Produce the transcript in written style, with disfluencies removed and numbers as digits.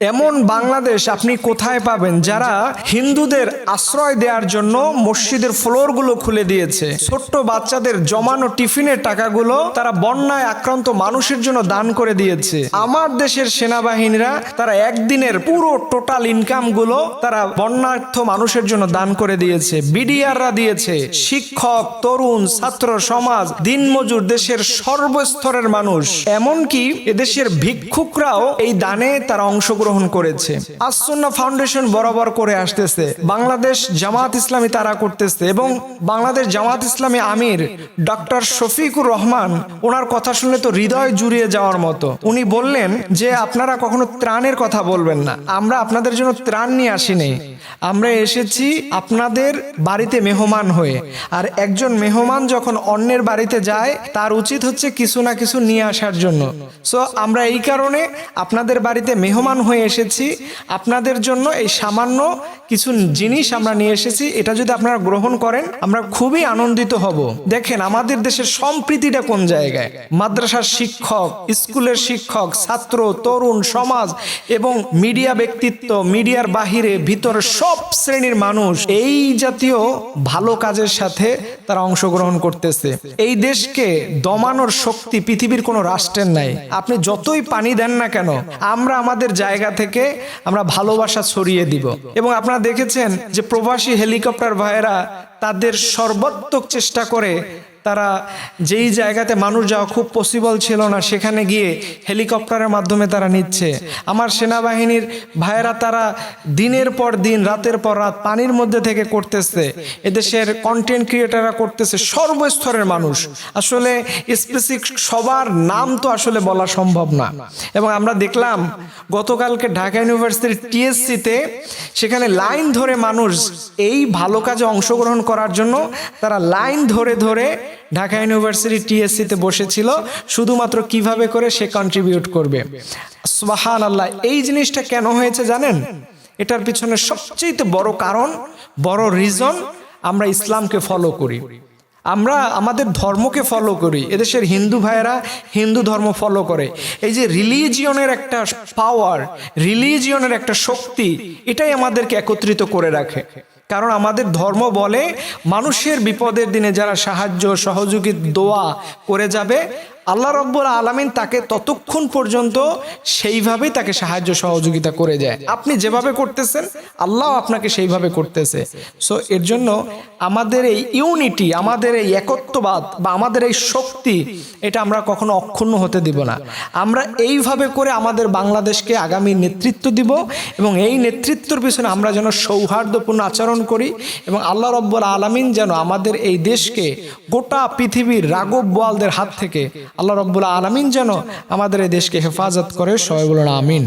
এমন বাংলাদেশ আপনি কোথায় পাবেন যারা হিন্দুদের আশ্রয় দেওয়ার জন্য মসজিদের ফ্লোরগুলো খুলে দিয়েছে, ছোট্ট বাচ্চাদের জমানো টিফিনের টাকাগুলো তারা বন্যায় আক্রান্ত মানুষের জন্য দান করে দিয়েছে। আমার দেশের সেনাবাহিনীরা তারা একদিনের পুরো টোটাল ইনকাম গুলো তারা বন্যার্থ মানুষের জন্য দান করে দিয়েছে। বিডিআররা দিয়েছে, শিক্ষক, তরুণ, ছাত্র সমাজ, দিনমজুর, দেশের সর্বস্তরের মানুষ, এমনকি এদেশের ভিক্ষুকরাও এই দানে তারা অংশগ্রহণ করেছে। আস-সুন্নাহ ফাউন্ডেশন বরাবর করে আসতেছে, বাংলাদেশ জামাত ইসলামী তারা করতেছে, এবং বাংলাদেশ জামাত ইসলামী আমির ডক্টর শফিকুর রহমান, ওনার কথা শুনলে তো হৃদয় জুড়িয়ে যাওয়ার মতো। উনি বললেন যে আপনারা কখনো ত্রাণের কথা বলবেন না, আমরা আপনাদের জন্য ত্রাণ নিয়ে আসিনি, আমরা এসেছি আপনাদের বাড়িতে মেহমান হয়ে। আর একজন মেহমান যখন অন্যের বাড়িতে যায় তার উচিত হচ্ছে কিছু না কিছু নিয়ে আসার জন্য। সো আমরা এই কারণে আপনাদের বাড়িতে মেহমান হয়ে এসেছি, আপনাদের জন্য এই সামান্য কিছু জিনিস আমরা নিয়ে এসেছি, এটা যদি আপনারা গ্রহণ করেন আমরা খুবই আনন্দিত হব। দেখেন আমাদের দেশের সম্প্রীতিটা কোন জায়গায়। মাদ্রাসার শিক্ষক, স্কুলের শিক্ষক, ছাত্র, তরুণ, সমাজ এবং মিডিয়া ব্যক্তিত্ব, মিডিয়ার বাহিরে ভিতরে সব শ্রেণীর মানুষ এই জাতীয় ভালো কাজের সাথে তারা অংশগ্রহণ করতেছে। এই দেশকে দমানোর শক্তি পৃথিবীর কোনো রাষ্ট্রের নাই। আপনি যতই পানি দেন না কেন, আমরা আমাদের জায়গা থেকে আমরা ভালোবাসা ছড়িয়ে দিব। এবং আপনারা দেখেছেন যে প্রবাসী হেলিকপ্টার ভাইয়েরা তাদের সর্বাত্মক চেষ্টা করে তারা যেই জায়গাতে মানুষ যাওয়া খুব পসিবল ছিল না সেখানে গিয়ে হেলিকপ্টারের মাধ্যমে তারা নিচ্ছে। আমার সেনাবাহিনীর ভাইয়েরা তারা দিনের পর দিন, রাতের পর রাত পানির মধ্যে থেকে করতেছে। এদেশের কন্টেন্ট ক্রিয়েটাররা করতেছে, সর্বস্তরের মানুষ। আসলে স্পেসিফিক সবার নাম তো আসলে বলা সম্ভব না। এবং আমরা দেখলাম গতকালকে ঢাকা ইউনিভার্সিটির টিএসসিতে সেখানে লাইন ধরে মানুষ এই ভালো কাজে অংশগ্রহণ করার জন্য তারা লাইন ধরে ধরে ঢাকা ইউনিভার্সিটি টিএসসিতে বসেছিল, শুধুমাত্র কিভাবে করে সে কন্ট্রিবিউট করবে। সুবহানাল্লাহ। এই জিনিসটা কেন হয়েছে জানেন? এটার পিছনে সবচেয়ে বড় কারণ, বড় রিজন, আমরা ইসলামকে ফলো করি, আমরা আমাদের ধর্মকে ফলো করি। এদেশের হিন্দু ভাইয়েরা হিন্দু ধর্ম ফলো করে। এই যে রিলিজিয়নের একটা পাওয়ার, রিলিজিয়নের একটা শক্তি, এটাই আমাদেরকে একত্রিত করে রাখে। কারণ আমাদের ধর্ম বলে মানুষের বিপদের দিনে যারা সাহায্য সহযোগিতা দোয়া করে যাবে, আল্লাহ রাব্বুল আলামিন তাকে ততক্ষণ পর্যন্ত সেইভাবেই তাকে সাহায্য সহযোগিতা করে যায়। আপনি যেভাবে করতেছেন আল্লাহ আপনাকে সেইভাবে করতেছে। সো এর জন্য আমাদের এই ইউনিটি, আমাদের এই একত্ববাদ বা আমাদের এই শক্তি, এটা আমরা কখনো অক্ষুণ্ণ হতে দিব না। আমরা এইভাবে করে আমাদের বাংলাদেশকে আগামী নেতৃত্ব দিব, এবং এই নেতৃত্বের পিছনে আমরা যেন সৌহার্দ্যপূর্ণ আচরণ করি, এবং আল্লাহ রাব্বুল আলামিন যেন আমাদের এই দেশকে গোটা পৃথিবীর রাগব বোয়ালদের হাত থেকে আল্লাহ রাব্বুল আলামিন যেন আমাদের এই দেশকে হেফাজত করে। সবাই বলুন আমিন।